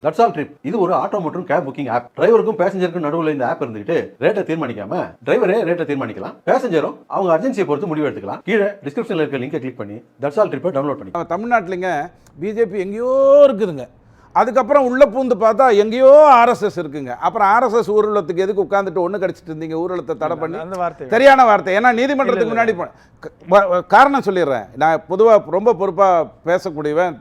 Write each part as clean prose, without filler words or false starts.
That's all trip. இது ஒரு auto மற்றும் கேப் புக்கிங் ஆப். டிரைவருக்கும் பேசஞ்சருக்கும் நடுவில் இந்த ஆப் இருந்துட்டு ரேட்டை தீர்மானிக்காம டிரைவரே ரேட்டை தீர்மானிக்கலாம். பேசஞ்சரும் அவங்க அர்ஜென்சியை பொறுத்து முடிவு எடுத்துக்கலாம். கீழே டிஸ்கிரிப்ஷன்ல இருக்க லிங்கை கிளிக் பண்ணி தட்ஸ் ஆல் ட்ரிப்பை டவுன்லோட் பண்ணி. தமிழ்நாட்டிலங்க பிஜேபி எங்கேயோ இருக்குதுங்க. அதுக்கப்புறம் உள்ள பூந்து பார்த்தா எங்கேயோ ஆர்எஸ்எஸ் இருக்குங்க. அப்புறம் ஆர்எஸ்எஸ் ஊர்வலத்துக்கு எதுக்கு உட்காந்துட்டு ஒன்று கடிச்சிட்டு இருந்தீங்க? ஊர்வலத்தை தடை பண்ணி சரியான வார்த்தை. ஏன்னா நீதிமன்றத்துக்கு முன்னாடி காரணம் சொல்லிடுறேன். நான் பொதுவாக ரொம்ப பொறுப்பாக பேசக்கூடியவன்.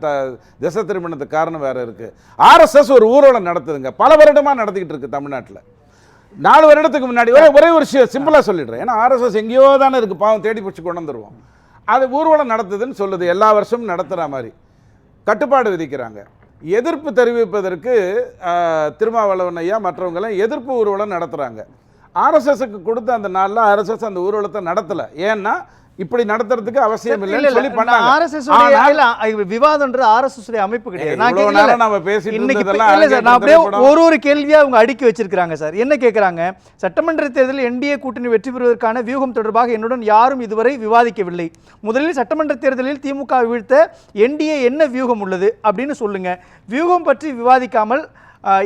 திசை திருமணத்துக்கு காரணம் வேற இருக்கு. ஆர்எஸ்எஸ் ஒரு ஊர்வலம் நடத்துதுங்க, பல வருடமாக நடத்திக்கிட்டு இருக்கு தமிழ்நாட்டில். 4 வருடத்துக்கு முன்னாடி ஒரே ஒரு விஷயம் சிம்பிளாக சொல்லிடுறேன். ஏன்னா ஆர்எஸ்எஸ் எங்கேயோ தானே இருக்கு, பாவம் தேடி பிடிச்சி கொண்டு வந்துடுவோம். அது ஊர்வலம் நடத்துதுன்னு சொல்லுது, எல்லா வருஷமும் நடத்துகிற மாதிரி கட்டுப்பாடு விதிக்கிறாங்க. எதிர்ப்பு தெரிவிப்பதற்கு திருமாவளவன் ஐயா மற்றவங்களாம் எதிர்ப்பு ஊர்வலம் நடத்துகிறாங்க. ஆர்எஸ்எஸ்க்கு கொடுத்த அந்த நாளில் ஆர்எஸ்எஸ் அந்த ஊர்வலத்தை நடத்தலை. ஏன்னா இப்படி நடத்துறதுக்கு அவசியம் இல்லை சொல்லி பண்ணாங்க. ஆர்எஸ்எஸ் விவாதம்ன்ற ஆர்எஸ்எஸ் அமைப்பு கிடையாது. நாம பேசிட்டு ஒரு கேள்வியா அவங்க அடுக்கி வச்சிருக்காங்க சார். என்ன கேட்கறாங்க? சட்டமன்ற தேர்தலில் என்டிஏ கூட்டணி வெற்றி பெறுவதற்கான வியூகம் தொடர்பாக என்னுடன் யாரும் இதுவரை விவாதிக்கவில்லை. முதலில் சட்டமன்ற தேர்தலில் திமுக வீழ்த்த என்டிஏ என்ன வியூகம் உள்ளது அப்படின்னு சொல்லுங்க. வியூகம் பற்றி விவாதிக்காமல்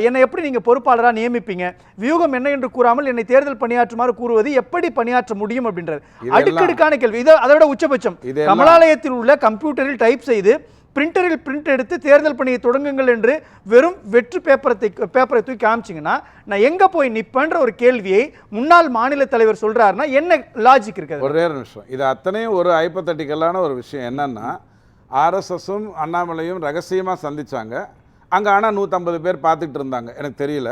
என்னை எப்படி நீங்கள் பொறுப்பாளராக நியமிப்பீங்க? வியூகம் என்ன என்று கூறாமல் என்னை தேர்தல் பணியாற்றுமாறு கூறுவது எப்படி பணியாற்ற முடியும் அப்படின்றது அடுக்கடுக்கான கேள்வி. இதை அதை விட உச்சபட்சம் கமலாலயத்தில் உள்ள கம்ப்யூட்டரில் டைப் செய்து பிரிண்டரில் பிரிண்ட் எடுத்து தேர்தல் பணியை தொடங்குங்கள் என்று வெறும் வெற்று பேப்பரை தூக்கி காமிச்சிங்கன்னா நான் எங்கே போய் நிற்பேன்ற ஒரு கேள்வியை முன்னாள் மாநில தலைவர் சொல்கிறாருன்னா என்ன லாஜிக் இருக்குது? ஒரே நிமிஷம். இது அத்தனையும் ஒரு ஹைப்போதெட்டிக்கலான ஒரு விஷயம். என்னன்னா ஆர்எஸ்எஸும் அண்ணாமலையும் ரகசியமாக சந்திச்சாங்க. அங்கே ஆனால் 150 பேர் பார்த்துக்கிட்டு இருந்தாங்க. எனக்கு தெரியல.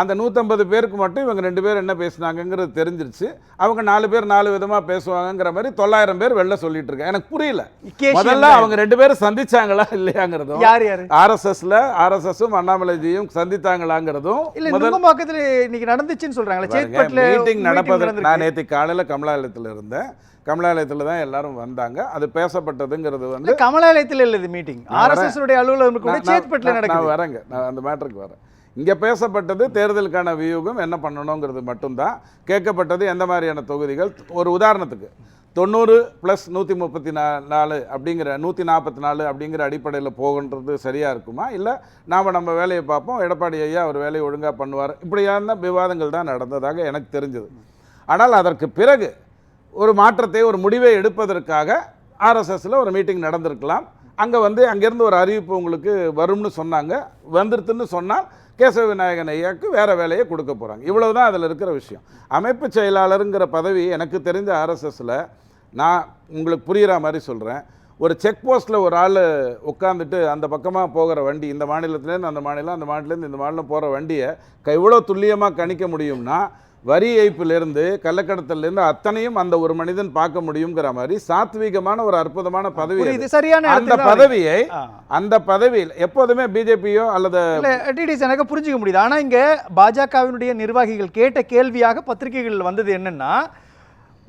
அந்த 150 பேருக்கு மட்டும் இவங்க 2 பேர் என்ன பேசினாங்கிறது தெரிஞ்சிருச்சு. அவங்க 4 பேர் 4 விதமாக பேசுவாங்கங்கிற மாதிரி 900 பேர் வெளில சொல்லிட்டு இருக்காங்க. எனக்கு புரியல முதல்ல அவங்க 2 பேரும் சந்திச்சாங்களா இல்லையாங்கிறதும், ஆர்எஸ்எஸ்ல ஆர்எஸ்எஸும் அண்ணாமலைஜியும் சந்தித்தாங்களாங்கிறதும் பக்கத்தில் இன்னைக்கு நடந்துச்சுன்னு சொல்றாங்க. மீட்டிங் நடப்பதற்கு நான் நேற்று காலையில் கமலாலயத்தில் இருந்தேன். கமலாலயத்தில் தான் எல்லாரும் வந்தாங்க. அது பேசப்பட்டதுங்கிறது வந்து கமலாலயத்தில் இல்லை மீட்டிங், ஆர்எஸ்எஸ் உடைய அலுவலகம். நான் வரேங்க, நான் அந்த மேட்டருக்கு வரேன். இங்கே பேசப்பட்டது தேர்தலுக்கான வியூகம் என்ன பண்ணணுங்கிறது மட்டும்தான் கேட்கப்பட்டது. எந்த மாதிரியான தொகுதிகள், ஒரு உதாரணத்துக்கு 90 + 134 அப்படிங்கிற 144 அப்படிங்கிற அடிப்படையில் போகின்றது சரியாக இருக்குமா, இல்லை நாம் நம்ம வேலையை பார்ப்போம், எடப்பாடி ஐயா அவர் வேலையை ஒழுங்காக பண்ணுவார், இப்படியான விவாதங்கள் தான் நடந்ததாக எனக்கு தெரிஞ்சது. ஆனால் அதற்கு பிறகு ஒரு மாற்றத்தை, ஒரு முடிவை எடுப்பதற்காக ஆர்எஸ்எஸில் ஒரு மீட்டிங் நடந்திருக்கலாம். அங்கே வந்து அங்கேருந்து ஒரு அறிவிப்பு உங்களுக்கு வரும்னு சொன்னாங்க. வந்துருத்துன்னு சொன்னால் கேசவ விநாயகன் ஐயாவுக்கு வேறு வேலையை கொடுக்க போகிறாங்க. இவ்வளவு தான் அதில் இருக்கிற விஷயம். அமைப்பு செயலாளருங்கிற பதவி எனக்கு தெரிஞ்ச ஆர்எஸ்எஸில், நான் உங்களுக்கு புரிகிற மாதிரி சொல்கிறேன், ஒரு செக் போஸ்ட்டில் ஒரு ஆள் உட்காந்துட்டு அந்த பக்கமாக போகிற வண்டி, இந்த மாநிலத்துலேருந்து அந்த மாநிலம், அந்த மாநிலத்துலேருந்து இந்த மாநிலம் போகிற வண்டியை இவ்வளோ துல்லியமாக கணிக்க முடியும்னா வரி ஏய்ப்பிலிருந்து கள்ளக்கடத்தலேருந்து அத்தனையும் அந்த ஒரு மனிதன் பார்க்க முடியுங்கிற மாதிரி சாத்வீகமான ஒரு அற்புதமான பதவி. அந்த பதவியில் எப்போதுமே பிஜேபியோ அல்லது எனக்கு புரிஞ்சுக்க முடியுது. ஆனா இங்க பாஜகவினுடைய நிர்வாகிகள் கேட்ட கேள்வியாக பத்திரிகைகள் வந்தது என்னன்னா,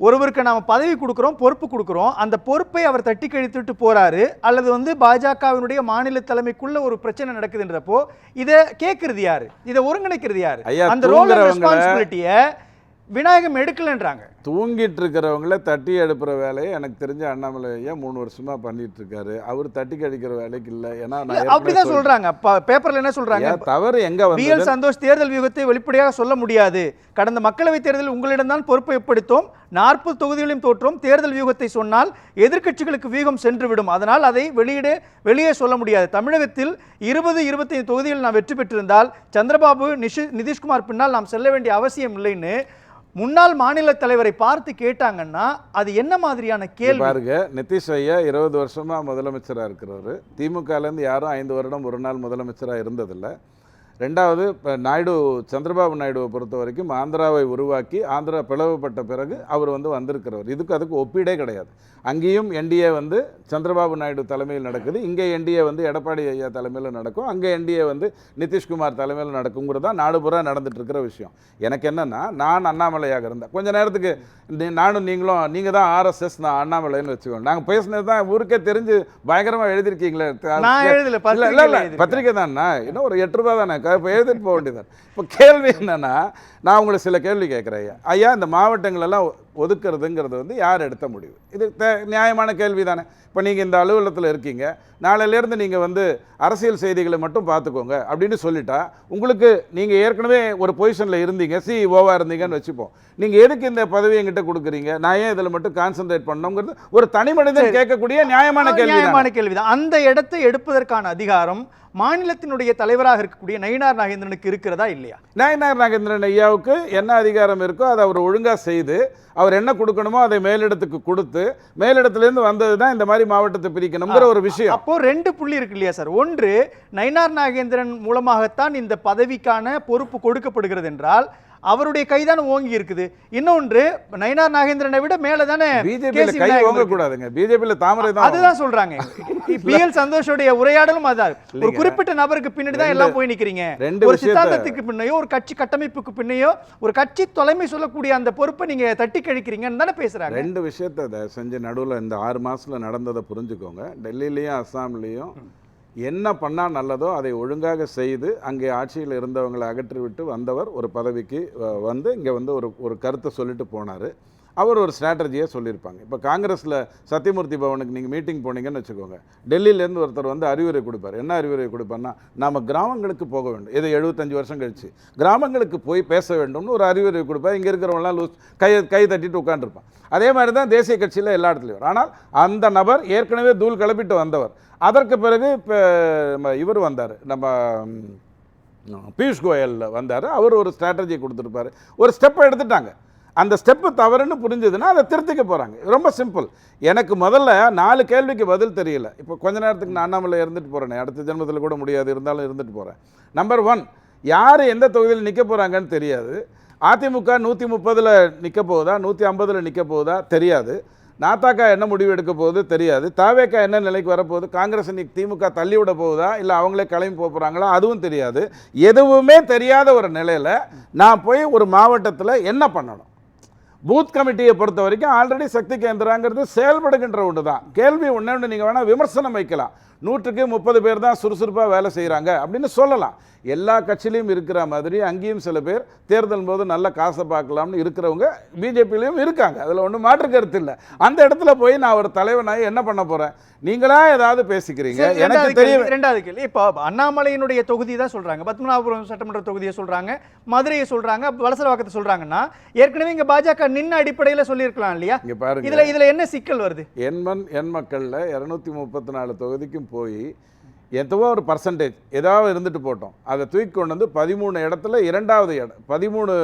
ஒருவருக்கு நாம பதவி கொடுக்குறோம், பொறுப்பு கொடுக்குறோம், அந்த பொறுப்பை அவர் தட்டி கழித்துட்டு போறாரு, அல்லது வந்து பாஜகவினுடைய மாநில தலைமைக்குள்ள ஒரு பிரச்சனை நடக்குதுன்றப்போ இதை கேட்கறது யாரு, இதை ஒருங்கிணைக்கிறது யாரு? அந்த ரோல் ரெஸ்பான்சிபிலிட்டியை விநாயகம் எடுக்கலன்றாங்க. தூங்கிட்டு இருக்கிறவங்கள தட்டி எடுப்புற வேலையை எனக்கு தெரிஞ்ச அண்ணாமலை ஐயா 3 வருஷமா பண்ணிட்டு இருக்காரு. அவர் தட்டி கழிக்கிற வேலைக்கு இல்லை. ஏன்னா அப்படிதான் சொல்றாங்க. பேப்பர்ல என்ன சொல்றாங்க? தவறு எங்க வந்து பிஎல் சந்தோஷ் தேர்தல் வியூகத்தை வெளிப்படையாக சொல்ல முடியாது. கடந்த மக்களவை தேர்தலில் உங்களிடம் தான் பொறுப்பை ஒப்படைத்தோம், 40 தொகுதிகளையும் தோற்றோம். தேர்தல் வியூகத்தை சொன்னால் எதிர்க்கட்சிகளுக்கு வியூகம் சென்றுவிடும், அதனால் அதை வெளியே சொல்ல முடியாது. தமிழகத்தில் 20-25 தொகுதிகள் நாம் வெற்றி பெற்றிருந்தால் சந்திரபாபு நிதிஷ்குமார் பின்னால் நாம் செல்ல வேண்டிய அவசியம் இல்லைன்னு முன்னாள் மாநில தலைவரை பார்த்து கேட்டாங்கன்னா அது என்ன மாதிரியான கேள்வி பாருங்க. நிதிஷ் ஐயா 20 வருஷமா முதலமைச்சராக இருக்கிறவர். திமுகலேருந்து யாரும் 5 வருடம் ஒரு நாள் முதலமைச்சராக இருந்ததில்லை. ரெண்டாவது, இப்போ சந்திரபாபு நாயுடுவை பொறுத்த வரைக்கும் ஆந்திராவை உருவாக்கி ஆந்திரா பிளவுபட்ட பிறகு அவர் வந்து வந்திருக்கிறவர். அதுக்கு ஒப்பீடே கிடையாது. அங்கேயும் என்டிஏ வந்து சந்திரபாபு நாயுடு தலைமையில் நடக்குது, இங்கே என்டிஏ வந்து எடப்பாடி ஐயா தலைமையில் நடக்கும், அங்கே என்டிஏ வந்து நிதிஷ்குமார் தலைமையில் நடக்குங்கிறது தான் நாடு பூரா நடந்துட்டு இருக்கிற விஷயம். எனக்கு என்னென்னா, நான் அண்ணாமலையாக இருந்தேன் கொஞ்ச நேரத்துக்கு, நானும் நீங்கள் தான் ஆர்எஸ்எஸ், நான் அண்ணாமலைன்னு வச்சுக்கோங்க. நாங்கள் பேசினது தான் ஊருக்கே தெரிஞ்சு பயங்கரமாக எழுதிருக்கீங்களே. இல்லை பத்திரிக்கை தான்ண்ணா, இன்னும் ஒரு 8 ரூபா தானே எழுதிட்டு போக வேண்டியதான். இப்போ கேள்வி என்னன்னா, நான் உங்களை சில கேள்வி கேட்குறேன் ஐயா. இந்த மாவட்டங்களெல்லாம் ஒதுக்குறதுங்கிறது வந்து யார் எடுத்த முடிவு? இது நியாயமான கேள்வி தானே. இப்போ நீங்கள் இந்த அலுவலகத்தில் இருக்கீங்க, நாளையிலேருந்து நீங்கள் வந்து அரசியல் செய்திகளை மட்டும் பார்த்துக்கோங்க அப்படின்னு சொல்லிட்டா, உங்களுக்கு நீங்கள் ஏற்கனவே ஒரு பொசிஷனில் இருந்தீங்க, சிஇஓவாக இருந்தீங்கன்னு வச்சுப்போம், நீங்கள் எதுக்கு இந்த பதவி என்கிட்ட கொடுக்குறீங்க, நான் ஏன் இதில் மட்டும் கான்சென்ட்ரேட் பண்ணோங்கிறது ஒரு தனி மனிதன் கேட்கக்கூடிய நியாயமான கேள்விதான். அந்த இடத்தை எடுப்பதற்கான அதிகாரம் மாநிலத்தினுடைய தலைவராக இருக்கக்கூடிய நயினார் நாகேந்திரனுக்கு இருக்கிறதா இல்லையா? நயினார் நாகேந்திரன் ஐயாவுக்கு என்ன அதிகாரம் இருக்கோ அதை அவர் ஒழுங்காக செய்து, அவர் என்ன கொடுக்கணுமோ அதை மேலிடத்துக்கு கொடுத்து, மேலிடத்துலேருந்து வந்தது தான் இந்த மாதிரி மாவட்டத்தை பிரிக்கணுங்கிற ஒரு விஷயம். அப்போ 2 புள்ளி இருக்கு இல்லையா சார்? ஒன்று, நயினார் நாகேந்திரன் மூலமாகத்தான் இந்த பதவிக்கான பொறுப்பு கொடுக்கப்படுகிறது என்றால் அவருடைய கைதான் ஓங்கி இருக்குது. இன்னொன்று, நயினார் நாகேந்திரனை விட மேல தானே பிஜேபியில கை ஓங்க கூடாதுங்க. பிஜேபியில தாமரை தான் அதுதான் சொல்றாங்க. பிஎல் சந்தோஷோட உரையாடலும் அதான். ஒரு குறிப்பிட்ட நபருக்கு பின்னாடி தான் எல்லாம் போய் நிக்கிறீங்க. ஒரு சித்தாந்தத்துக்கு பின்னையோ, ஒரு கட்சி கட்டமைப்புக்கு பின்னையோ, ஒரு கட்சி தலைமை சொல்லக்கூடிய அந்த பொறுப்பை நீங்க தட்டி கழிக்கிறீங்கன்னு தானே பேசுறாங்க. 2 விஷயத்தை செஞ்ச நடுவில் இந்த 6 மாசத்துல நடந்ததை புரிஞ்சுக்கோங்க. டெல்லியிலையும் அஸ்ஸாம்லேயும் என்ன பண்ணால் நல்லதோ அதை ஒழுங்காக செய்து அங்கே ஆட்சியில் இருந்தவங்களை அகற்றிவிட்டு வந்தவர் ஒரு பதவிக்கு வந்து இங்கே வந்து ஒரு கருத்தை சொல்லிட்டு போனார். அவர் ஒரு ஸ்ட்ராட்டஜியை சொல்லியிருப்பாங்க. இப்போ காங்கிரஸில் சத்தியமூர்த்தி பவனுக்கு நீங்கள் மீட்டிங் போனீங்கன்னு வச்சுக்கோங்க, டெல்லியிலேருந்து ஒருத்தர் வந்து அறிவுரை கொடுப்பார். என்ன அறிவுரை கொடுப்பார்னா, நம்ம கிராமங்களுக்கு போக வேண்டும், இது 75 வருஷம் கழிச்சு கிராமங்களுக்கு போய் பேச வேண்டும்னு ஒரு அறிவுரை கொடுப்பார். இங்கே இருக்கிறவங்களாம் கை தட்டிட்டு உட்காந்துருப்பான். அதே மாதிரி தான் தேசிய கட்சியில் எல்லா இடத்துலையும். ஆனால் அந்த நபர் ஏற்கனவே தூள் கிளப்பிட்டு வந்தவர். அதற்கு பிறகு இப்போ இவர் வந்தார், நம்ம பியூஷ் கோயல் வந்தார். அவர் ஒரு ஸ்ட்ராட்டஜி கொடுத்துருப்பார். ஒரு ஸ்டெப்பை எடுத்துட்டாங்க. அந்த ஸ்டெப்பு தவறுன்னு புரிஞ்சதுன்னா அதை திருத்திக்க போகிறாங்க. ரொம்ப சிம்பிள். எனக்கு முதல்ல 4 கேள்விக்கு பதில் தெரியல. இப்போ கொஞ்ச நேரத்துக்கு நான் அண்ணாமலை இருந்துட்டு போகிறேனே, அடுத்த ஜென்மத்தில் கூட முடியாது, இருந்தாலும் இருந்துட்டு போகிறேன். நம்பர் 1, யார் எந்த தொகுதியில் நிற்க போகிறாங்கன்னு தெரியாது. அதிமுக 130 நிற்க போகுதா, 150 நிற்க போகுதா தெரியாது. நாத்தாக்கா என்ன முடிவு எடுக்க போகுது தெரியாது. தாவேக்கா என்ன நிலைக்கு வரப்போகுது, காங்கிரஸ் இன்னைக்கு திமுக தள்ளி விட போகுதா, இல்லை அவங்களே கிளம்பி போகிறாங்களா, அதுவும் தெரியாது. எதுவுமே தெரியாத ஒரு நிலையில் நான் போய் ஒரு மாவட்டத்தில் என்ன பண்ணணும்? பூத் கமிட்டியை பொறுத்த வரைக்கும் ஆல்ரெடி சக்தி கேந்திராங்கிறது செயல்படுகின்ற ஒன்று தான். கேள்வி ஒன்று நீங்கள் வேணால் விமர்சனம் வைக்கலாம், 100க்கு 30 பேர் தான் சுறுசுறுப்பாக வேலை செய்கிறாங்க அப்படின்னு சொல்லலாம். எல்லா கட்சியிலையும் இருக்கிற மாதிரி அங்கேயும் சில பேர் தேர்தல் போது நல்ல காசை பார்க்கலாம்னு இருக்கிறவங்க பிஜேபியிலையும் இருக்காங்க. அதில் ஒன்றும் மாற்று கருத்து இல்லை. அந்த இடத்துல போய் நான் ஒரு தலைவனாக என்ன பண்ண போகிறேன்? நீங்களா ஏதாவது பேசிக்கிறீங்க, எனக்கு தெரியும். 2வது கேள்வி, இப்போ அண்ணாமலையினுடைய தொகுதி தான் சொல்கிறாங்க, பத்மநாபபுரம் சட்டமன்ற தொகுதியை சொல்கிறாங்க, மதுரையை சொல்கிறாங்க, வலசரவாக்கத்தை சொல்கிறாங்கன்னா, ஏற்கனவே இங்கே பாஜக நின்ன அடிப்படையில் சொல்லியிருக்கலாம் இல்லையா? இங்கே பாருங்க, இதில் என்ன சிக்கல் வருது? என் மக்களில் 234 தொகுதிக்கும் போய் எதுவோ ஒரு பர்சன்டேஜ் ஏதாவது இருந்துட்டு போட்டோம், அதை தூக்கி கொண்டு வந்து 13 இடத்துல 2வது இடம், 13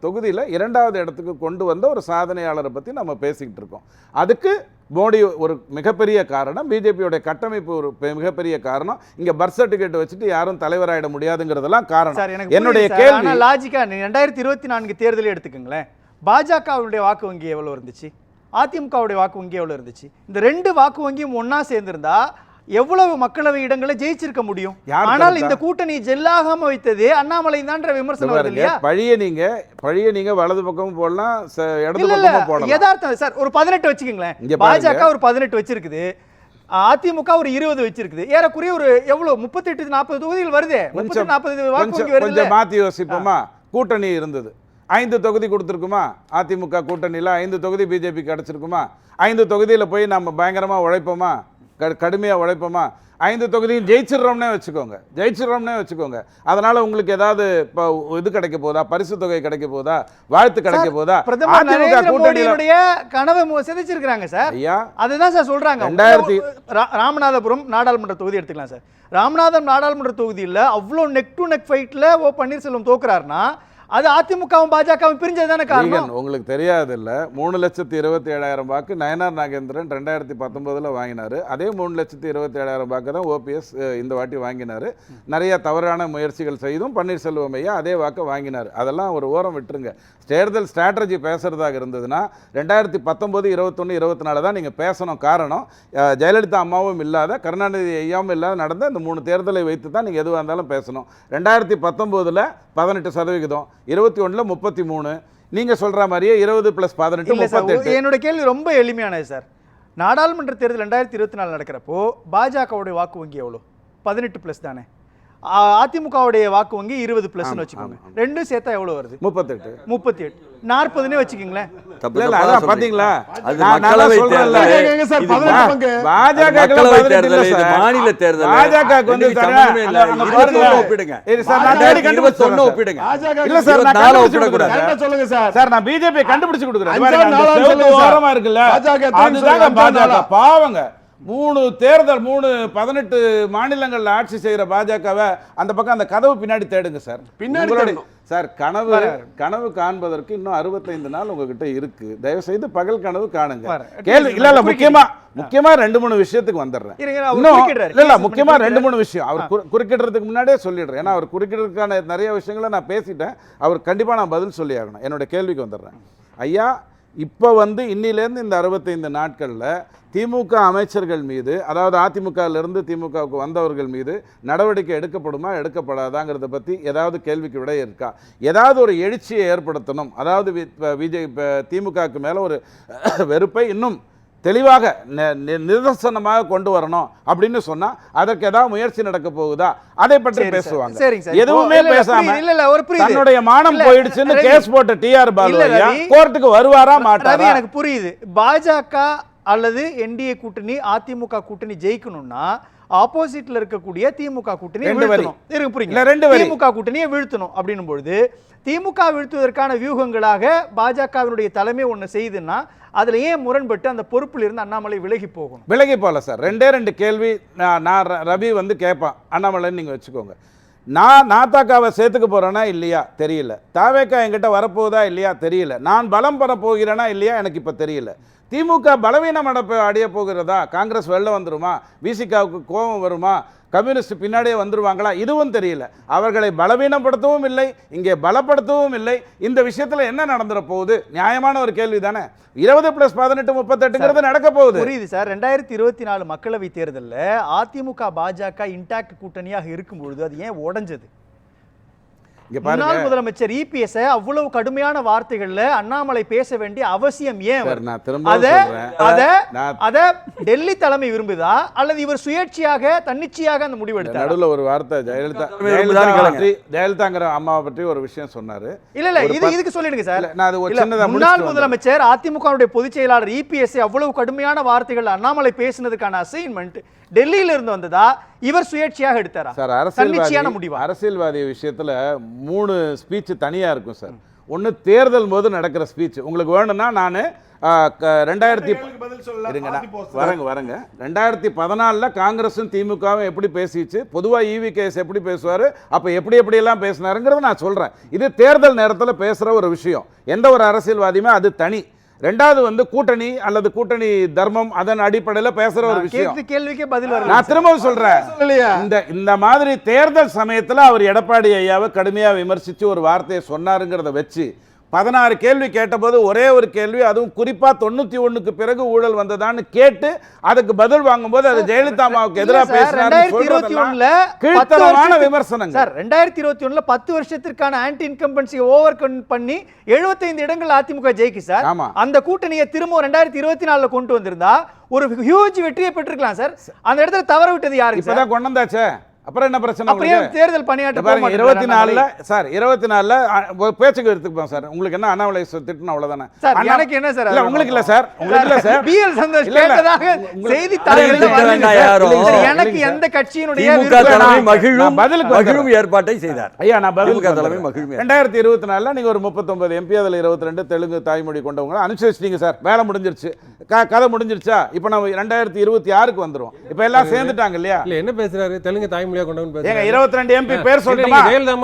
தொகுதியில் 2வது இடத்துக்கு கொண்டு வந்த ஒரு சாதனையாளரை பற்றி நம்ம பேசிக்கிட்டு இருக்கோம். அதுக்கு மோடி ஒரு மிகப்பெரிய காரணம், பிஜேபியோட கட்டமைப்பு ஒரு மிகப்பெரிய காரணம். இங்கே பர்த் சர்டிஃபிகேட் வச்சுட்டு யாரும் தலைவராயிட முடியாதுங்கிறதெல்லாம் காரணம். என்னுடைய கேள்வி லாஜிக்கா 2024 தேர்தலை எடுத்துக்கங்களேன், பாஜகவுடைய வாக்கு வங்கி எவ்வளோ இருந்துச்சு, அதிமுகவுடைய வாக்கு வங்கி எவ்வளோ இருந்துச்சு? இந்த 2 வாக்கு வங்கியும் ஒன்றா சேர்ந்திருந்தா எவ்வளவு மக்களவை இடங்களை ஜெயிச்சிருக்க முடியும்? ஆனால் இந்த கூட்டணி ஜெல்லாகாம வைத்தது அண்ணாமலை தான்ற விமர்சனம் வருது இல்லையா? பழிய நீங்க வலது பக்கமும் போடலாம், இடது பக்கமும் போடலாம். யதார்த்தம் சார். ஒரு 18 வச்சுக்கீங்களேன், பாஜக ஒரு 18 வச்சிருக்குது, அதிமுக ஒரு 20 வச்சிருக்குது. ஏறக்குறைய ஒரு எவ்வளவு 38-40 தொகுதிகள் வருது. 40 வாக்கு வங்கி வருது. கொஞ்சம் மாத்தி யோசிப்போமா? கூட்டணி இருந்தது, 5 தொகுதி கொடுத்துருக்குமா? அதிமுக கூட்டணியில் 5 தொகுதி பிஜேபி கிடைச்சிருக்குமா? 5 தொகுதியில் போய் நம்ம பயங்கரமா உழைப்போமா, கடுமையாக உழைப்போமா? 5 தொகுதியும் ஜெயிச்சிடறோம்னே வச்சுக்கோங்க. அதனால உங்களுக்கு ஏதாவது இப்போ இது கிடைக்க போதா, பரிசு தொகை கிடைக்க போதா, வாழ்த்து கிடைக்க போதா? பிரதமர் நரேந்திர மோடியுடைய கனவை சிதைச்சிருக்காங்க சார். ஐயா, அதுதான் சார் சொல்றாங்க. ராமநாதபுரம் நாடாளுமன்ற தொகுதி எடுத்துக்கலாம் சார். ராமநாதபுரம் நாடாளுமன்ற தொகுதியில் அவ்வளோ நெக் டு நெக் ஃபைட்டில் பன்னீர்செல்வம் தோக்குறாருன்னா அது அதிமுகவும் பாஜகவும் பிரிஞ்சதுதானே காரணம். உங்களுக்கு தெரியாது இல்ல, 3,27,000 வாக்கு நயனார் நாகேந்திரன் 2019 வாங்கினாரு. அதே 3,27,000 வாக்கு தான் ஓபிஎஸ் இந்த வாட்டி வாங்கினாரு. நிறைய தவறான முயற்சிகள் செய்தும் பன்னீர்செல்வம் ஐயா அதே வாக்கு வாங்கினார். அதெல்லாம் ஒரு ஓரம் விட்டுருங்க. தேர்தல் ஸ்ட்ராட்டஜி பேசுறதாக இருந்ததுன்னா 2019, 21, 24 தான் நீங்கள் பேசணும். காரணம், ஜெயலலிதா அம்மாவும் இல்லாத, கருணாநிதி ஐயாவும் இல்லாத நடந்த இந்த 3 தேர்தலை வைத்து தான் நீங்கள் எதுவாக இருந்தாலும் பேசணும். 2019 18%, 21 33, நீங்கள் சொல்கிற மாதிரியே 20 + 18 38. என்னோட கேள்வி ரொம்ப எளிமையானது சார். நாடாளுமன்ற தேர்தல் 2024 நடக்கிறப்போ பாஜகவுடைய வாக்கு வங்கி எவ்வளோ? 18+ தானே. அதிமுகவுடைய வாக்கு வங்கி 20+ வச்சுக்கோங்க. ரெண்டும் சேர்த்தா எவ்வளவு வருது? 38. 38 40னே வச்சுக்கீங்களேன். இல்ல அதான் பாத்தீங்களா, அது மக்களவை தேர்தல், மக்களவை தேர்தல், இது மாநில தேர்தல். பாஜகவுக்கு வந்து சம்பந்தமே இல்ல. 21 ஒப்பிடுங்க. ஒப்பிடுங்க. இல்ல சார், நான் 24 ஒப்பிடக்கூடாது. சொல்லுங்க சார். சார் நான் பிஜேபி கண்டுபிடிச்சு கொடுக்குறேன். சொல்லுங்க சார். ஓரமா இருக்குல்ல, அதுதாங்க பாஜக பாவங்க. 18 மாநிலங்கள்ல ஆட்சி செய்யற பாஜகவை அந்த பக்கம் அந்த கதவு பின்னாடி தேடுங்க சார். பின்னாடி சார் கனவு காண்பதற்கு இன்னும் 65 நாள் உங்ககிட்ட இருக்கு. தயவு செய்து பகல் கனவு காணுங்க. கேள்வி இல்ல முக்கியமா 2-3 விஷயத்துக்கு வந்துடுறேன். இல்ல முக்கியமா 2-3 விஷயம் அவர் குறுக்கிடுறதுக்கு முன்னாடியே சொல்லிடுறேன். ஏன்னா அவர் குறுக்கிடுறதுக்கான நிறைய விஷயங்களை நான் பேசிட்டேன். அவர் கண்டிப்பா நான் பதில் சொல்லி ஆகணும். என்னோட கேள்விக்கு வந்துடுறேன். ஐயா, இப்போ வந்து இன்னிலேருந்து இந்த 65 நாட்களில் திமுக அமைச்சர்கள் மீது, அதாவது அதிமுகவிலிருந்து திமுகவுக்கு வந்தவர்கள் மீது நடவடிக்கை எடுக்கப்படுமா எடுக்கப்படாதாங்கிறத பற்றி ஏதாவது கேள்விக்கு விட இருக்கா? ஏதாவது ஒரு எழுச்சியை ஏற்படுத்தணும், அதாவது திமுகவுக்கு மேலே ஒரு வெறுப்பை இன்னும் தெளிவாக நிதர்சனமாக கொண்டு வரணும் அப்படின்னு சொன்னா அதற்கு ஏதாவது முயற்சி நடக்க போகுதா? அதை பற்றி பேசுவாங்க. எதுவுமே பேசாம தன்னுடைய மானம் போயிடுச்சுன்னு கேஸ் போட்ட டிஆர் பாலு கோர்ட்டுக்கு வருவாரா மாட்டாரா? எனக்கு புரியுது. பாஜக அல்லது என்டிஏ கூட்டணி, அதிமுக கூட்டணி ஜெயிக்கணும்னா ஆப்போசிட்ல இருக்கக்கூடிய திமுக கூட்டணி திமுக கூட்டணியை வீழ்த்தணும் அப்படின்னும் பொழுது திமுக வீழ்த்துவதற்கான வியூகங்களாக பாஜகவினுடைய தலைமை ஒண்ணு செய்யுதுன்னா அதுல ஏன் முரண்பட்டு அந்த பொறுப்பில் இருந்து அண்ணாமலை விலகி போகணும்? விலகி போகல சார். 2 கேள்வி நான் ரவி வந்து கேட்பான். அண்ணாமலைன்னு நீங்க வச்சுக்கோங்க. நான் நாத்தாக்காவை சேர்த்துக்க போறேனா இல்லையா தெரியல. தாவேக்கா என்கிட்ட வரப்போகுதா இல்லையா தெரியல. நான் பலம் பெற போகிறேனா இல்லையா எனக்கு இப்ப தெரியல. திமுக பலவீனம் அடைய போகிறதா? காங்கிரஸ் வெளில வந்துருமா? விசிகாவுக்கு கோபம் வருமா? கம்யூனிஸ்ட் பின்னாடியே வந்துருவாங்களா? இதுவும் தெரியல. அவர்களை பலவீனப்படுத்தவும் இல்லை, இங்கே பலப்படுத்தவும் இல்லை. இந்த விஷயத்துல என்ன நடந்துற போகுது? நியாயமான ஒரு கேள்வி தானே. 20+18 38 நடக்க போகுது. புரியுது சார். 2024 மக்களவை தேர்தலில் அதிமுக பாஜக இன்டாக்ட் கூட்டணியாக இருக்கும் பொழுது அது ஏன் உடைஞ்சது? முன்னாள் முதலமைச்சர் இபிஎஸ் அவ்வளவு கடுமையான வார்த்தைகள்ல அண்ணாமலை பேச வேண்டிய அவசியம் ஏன்? அத டெல்லி தலைமை விரும்புதா அல்லது இவர் சுயேட்சையாக தன்னிச்சையாக அந்த முடிவு எடுத்தார்? நடுவுல ஒரு வார்த்தை ஜெயலலிதாங்கிற அம்மாவை பற்றி ஒரு விஷயம் சொன்னாரு. இல்ல இதுக்கு சொல்லிடுங்க சார். முன்னாள் முதலமைச்சர் அதிமுகவுடைய பொதுச் செயலாளர் இபிஎஸ் அவ்வளவு கடுமையான வார்த்தைகள் அண்ணாமலை பேசினதுக்கான அசைன்மெண்ட் டெல்லியில இருந்து வந்ததா, இவர் சுயேட்சையாக எடுத்தாரா? சார், அரசியல்வாதி விஷயத்துல 3 ஸ்பீச் தனியா இருக்கும் சார். ஒன்னு தேர்தல் போது நடக்கிற ஸ்பீச். உங்களுக்கு வேணும்னா நான் 2014 காங்கிரஸும் திமுகவும் எப்படி பேசிச்சு, பொதுவா EVKS எப்படி பேசுவாரு, அப்ப எப்படி எல்லாம் பேசினாருங்கிறத நான் சொல்றேன். இது தேர்தல் நேரத்தில் பேசுற ஒரு விஷயம். எந்த ஒரு அரசியல்வாதியுமே அது தனி. ரெண்டாவது வந்து கூட்டணி அல்லது கூட்டணி தர்மம், அதன் அடிப்படையில் பேசுற ஒரு விஷயம். கேள்விக்கே பதில் வரல. நான் திரும்பவும் சொல்றேன், இந்த மாதிரி தேர்தல் சமயத்தில் அவர் எடப்பாடி ஐயாவை கடுமையா விமர்சிச்சு ஒரு வார்த்தையை சொன்னாருங்கிறத வச்சு 16 கேள்வி கேட்டபோது ஒரே ஒரு கேள்வி, அதுவும் குறிப்பா 91க்கு பிறகு ஊழல் வந்ததான்னு கேட்டு அதுக்கு பதில் வாங்கும்போது அது ஜெயலலிதா அம்மாவுக்கு எதிராக பேசினார். 2021 விமர்சனம் சார். 2021 10 வருஷத்திற்கான ஆன்டி இன்கம்பன்சி ஓவர் பண்ணி 75 இடங்கள் அதிமுக ஜெயிக்கு சார். அந்த கூட்டணியை திரும்ப 2024 கொண்டு வந்திருந்தா ஒரு ஹியூஜ் வெற்றியை பெற்றிருக்கலாம் சார். அந்த இடத்துல தவற விட்டது யாருக்கு? இப்பதான் கொண்டு வந்தாச்சே, அப்புறம் என்ன பிரச்சனை? தேர்தல் பணியாற்ற 24 சார், 24 பேச்சுக்கு எடுத்துப்போம் சார். உங்களுக்கு என்ன அண்ணாமலை திட்டணும் அவ்வளவுதானே சார். எனக்கு என்ன சார்? இல்ல உங்களுக்கு இல்ல சார், உங்களுக்கு இல்ல சார். பிஎல் சந்தோஷ் கேட்டதாக செய்தி தாள்களில் எனக்கு எந்த கட்சியினுடைய தலைமை மகிழும் ஏற்பாட்டை செய்தார். ஐயா, நான் பதிலுக்கு தலைமை மகிழும் 2024 நீங்க ஒரு 39 MP, அதுல 22 தெலுங்கு தாய்மொழி கொண்டவங்க அனுப்பிச்சு வச்சிட்டீங்க சார். வேலை முடிஞ்சிருச்சு, கதை முடிஞ்சிருச்சா? இப்ப நம்ம 2026க்கு வந்துரும். இப்ப எல்லாம் சேர்ந்துட்டாங்க இல்லையா? இல்ல என்ன பேசுறாரு? தெலுங்கு தாய்மொழியா கொண்டவன் பேசுறாரு. ஏங்க 22 MP பேர் சொல்லுமா? ஜெயலலிதா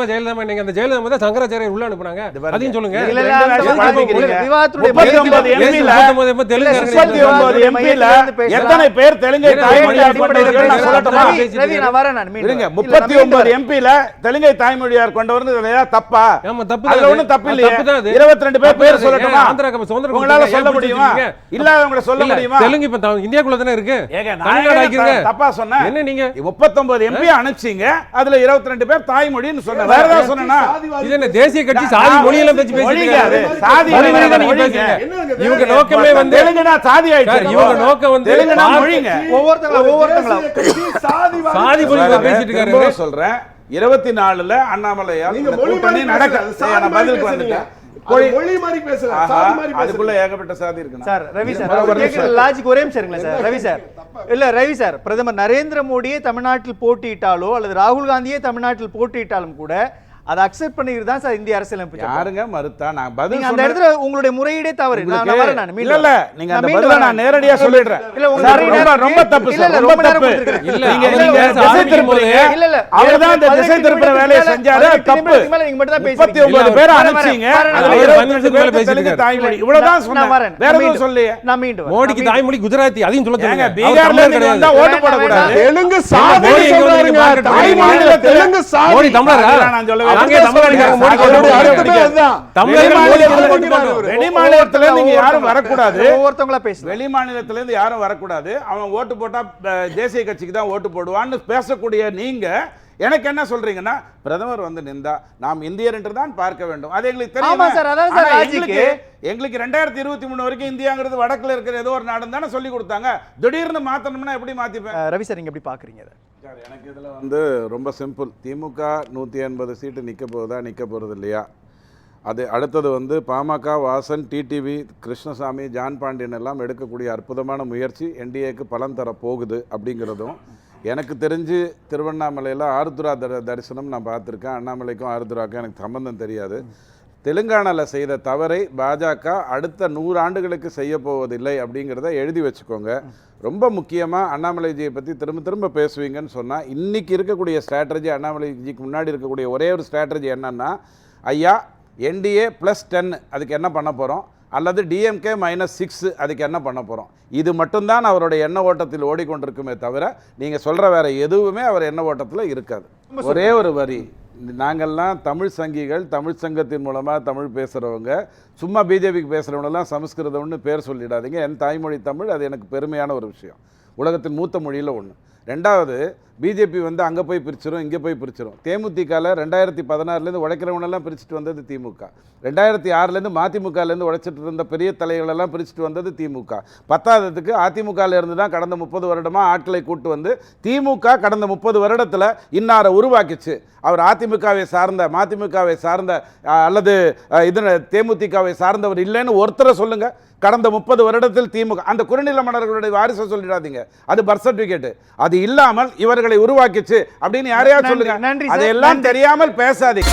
நீங்க அந்த ஜெயலலிதா தான் சங்கராச்சாரியர் உள்ள அனுப்புனாங்க. அதையும் சொல்லுங்க. விவாதத்துடைய 39 MP ல எத்தனை பேர் தெலுங்கை தாய்மொழியார் கொண்டவர்கள் நான் சொல்லட்டுமா? ரவி, நான் வரேன். நான் இருங்க. 39 MP ல தெலுங்கை தாய்மொழியார் கொண்டவர்கள் இல்லையா? தப்பா? ஆமா, தப்பு. அதுல ஒண்ணும் தப்பு இல்லையே. 22 பேர் சொல்லட்டுமா? உங்களால சொல்ல முடியுமா? இல்லாதவங்க சொல்ல முடியுமா? தெலுங்கு இப்ப இந்தியாக்குள்ள தானே இருக்கு. தப்பா சொன்ன என்ன? நீங்க 39 MP அனுப்பிச்சீங்க, அதுல 22 பேர் தாய்மொழின்னு சொன்ன. வேற ஏதாவது சொன்னா இது என்ன தேசிய கட்சி சாதி மொழி எல்லாம் பேசி பேசிட்டு சாதி மொழி தான் நீங்க பேசுறீங்க. இவங்க நோக்கமே வந்து தெலுங்குனா சாதி ஆயிடுச்சு. இவங்க நோக்கம் வந்து தெலுங்குனா மொழிங்க. ஒவ்வொருத்தங்களா சாதி மொழி பேசிட்டு இருக்காரு. சொல்றேன், 24ல அண்ணாமலையால் நீங்க இந்த மொழி கூட்டணி மாதிரி நடக்க பேசுறது, சாதி நான் மாதிரி பதிலுக்கு பேசுறீங்க. வந்துட்டேன். அது மொழி மாதிரி பேசுறது, ஆஹா, சாதி மாதிரி அதுக்குள்ள பேசுறது. ஏகப்பட்ட சாதி இருக்கு சார் ரவி சார் ஒரு அவர் நிமிஷம். கேட்கிற லாஜிக் ஒரே நிமிஷம் இருங்களேன் சார் ரவி சார் இல்ல ரவி சார் பிரதமர் நரேந்திர மோடியே தமிழ்நாட்டில் போட்டியிட்டாலோ அல்லது ராகுல் காந்தியே தமிழ்நாட்டில் போட்டியிட்டாலும் கூட அதை அக்செப்ட் பண்ணிக்கிறது தான் சார் இந்திய அரசியலமைப்பு சட்டம். யாருங்க மறுத்தா? நான் பதில் நீங்க அந்த சொன்னேன். இடத்துல உங்களுடைய முறையீடே தவறு நான் வரேன் நான் இல்ல மீண்டும் இல்ல நீங்க அந்த நான் மீண்டும் பதில வரேன். நான் நேரடியா சொல்லிடுறேன். இல்ல உங்க சார், நிறைய ரொம்ப நேரம் ரொம்ப தப்பு இல்ல, சார், இல்ல, ரொம்ப ரொம்ப நேரம் தப்பு. கொடுத்திருக்கீங்க. இல்ல, நீங்க அவர் நீங்க பேச திசை ஆரம்பிக்கும் திருப்புறீங்க. போதே- இல்ல இல்ல அவர்தான் அந்த திசை திருப்புற வேலையை செஞ்சாரு, தப்பு. நீங்க மட்டும் தான் 39 பேர் அனுப்பிச்சீங்க. அதுல அவர் 25 பதினஞ்சு மேல பேருக்கு பேசிட்டு தெலுங்கு இருக்காரு. தாய்மொழி. இவ்வளவுதான் நான் சொன்னேன். வரேன். வேற நான் எதுவும் மீண்டும் சொல்லியே. நான் மீண்டும் வரேன். மோடிக்கு தாய்மொழி குஜராத்தி அதையும் சொல்ல ஏங்க, சொல்லுங்க. பீகார்ல அவர் இருந்து தமிழர் வந்தா கிடையாது. ஓட்டு போடக்கூடாது. தெலுங்கு சாதி மோடி எங்க சொல்றாருங்க. வந்து தாய் மாநில தெலுங்கு சாதி. மோடி தமிழரா? அதெல்லாம் நான் சொல்லவே நாங்க இல்லை. தமிழர்கள் மோடி அவருடைய கொண்டு அர்த்தமே போறோம். அதுதான். தமிழர்கள் வெளி மோடி மாநிலத்துல கொண்டு போறோம். வெளி மாநிலத்துல நீங்க யாரும் வரக்கூடாது. ஒவ்வொருத்தவங்களா பேசுங்க. வெளி மாநிலத்துல இருந்து யாரும் வரக்கூடாது. அவன் ஓட்டு போட்டா தேசிய கட்சிக்கு தான் ஓட்டு போடுவான்னு பேசக்கூடிய நீங்க எனக்கு என்ன சொல்றீங்கன்னா பிரதமர் வந்து நின்றா நாம் இந்தியர் என்று தான் பார்க்க வேண்டும். அது எங்களுக்கு தெரியும். ஆமா சார், அதான் சார் logic. எங்களுக்கு 2023 வரைக்கும் இந்தியாங்கிறது வடக்குல இருக்கிற ஏதோ ஒரு நாடுன்னு தானே சொல்லி கொடுத்தாங்க. திடீர்னு மாத்தணும்னா எப்படி மாத்திப்பேன்? ரவி சார் நீங்க எப்படி பாக்குறீங்க இதை? சார், எனக்கு இதில் வந்து ரொம்ப சிம்பிள். திமுக 180 சீட்டு நிற்க போகுதா நிற்க போகிறது இல்லையா? அது அடுத்தது வந்து பாமக, வாசன், டிடிவி, கிருஷ்ணசாமி, ஜான் பாண்டியன் எல்லாம் எடுக்கக்கூடிய அற்புதமான முயற்சி என்டிஏக்கு பலன் தர போகுது அப்படிங்கிறதும் எனக்கு தெரிஞ்சு திருவண்ணாமலையில் ஆருத்ரா தரிசனம் நான் பார்த்துருக்கேன். அண்ணாமலைக்கும் ஆருத்ராக்கும் எனக்கு சம்பந்தம் தெரியாது. தெலுங்கானாவில் செய்த தவறை பாஜக அடுத்த 100 ஆண்டுகளுக்கு செய்ய போவதில்லை அப்படிங்கிறத எழுதி வச்சுக்கோங்க. ரொம்ப முக்கியமாக அண்ணாமலைஜியை பற்றி திரும்ப திரும்ப பேசுவீங்கன்னு சொன்னால் இன்றைக்கி இருக்கக்கூடிய ஸ்ட்ராட்டஜி, அண்ணாமலைஜிக்கு முன்னாடி இருக்கக்கூடிய ஒரே ஒரு ஸ்ட்ராட்டஜி என்னன்னா, ஐயா என்டிஏ +10 அதுக்கு என்ன பண்ண போகிறோம், அல்லது டிஎம்கே -6 அதுக்கு என்ன பண்ண போகிறோம். இது மட்டும்தான் அவருடைய எண்ண ஓட்டத்தில் ஓடிக்கொண்டிருக்குமே தவிர நீங்கள் சொல்கிற வேறு எதுவுமே அவர் எண்ண ஓட்டத்தில் இருக்காது. ஒரே ஒரு வரி, நாங்கள்லாம் தமிழ் சங்கிகள், தமிழ் சங்கத்தின் மூலமாக தமிழ் பேசுகிறவங்க, சும்மா பிஜேபிக்கு பேசுகிறவங்களெல்லாம் சமஸ்கிருதம்னு பேர் சொல்லிடாதீங்க. என் தாய்மொழி தமிழ், அது எனக்கு பெருமையான ஒரு விஷயம். உலகத்தின் மூத்த மொழியில் ஒன்று. ரெண்டாவது, பிஜேபி வந்து அங்கே போய் பிரிச்சிரும், இங்கே போய் பிரிச்சிரும். தேமுதிகவில் 2016லேருந்து உழைக்கிறவனெல்லாம் பிரிச்சுட்டு வந்தது திமுக. 2006லேருந்து மதிமுகலேருந்து உழைச்சிட்டு இருந்த பெரிய தலைகளெல்லாம் பிரிச்சுட்டு வந்தது திமுக. பத்தாவதுக்கு அதிமுகவில் இருந்து தான் கடந்த 30 வருடமாக ஆட்களை கூட்டு வந்து திமுக கடந்த 30 வருடத்தில் இன்னாரை உருவாக்கிச்சு. அவர் அதிமுகவை சார்ந்த, மதிமுகவை சார்ந்த அல்லது தேமுதிகவை சார்ந்தவர் இல்லைன்னு ஒருத்தரை சொல்லுங்கள். கடந்த 30 வருடத்தில் திமுக, அந்த குறுநில மன்னர்களுடைய வாரிசை சொல்லிடாதீங்க, அது பர்த் சர்டிஃபிகேட், அது இல்லாமல் இவர்களை உருவாக்கிச்சு அப்படின்னு யாரையா சொல்லுங்க. நன்றி சார். அதையெல்லாம் தெரியாமல் பேசாதீங்க.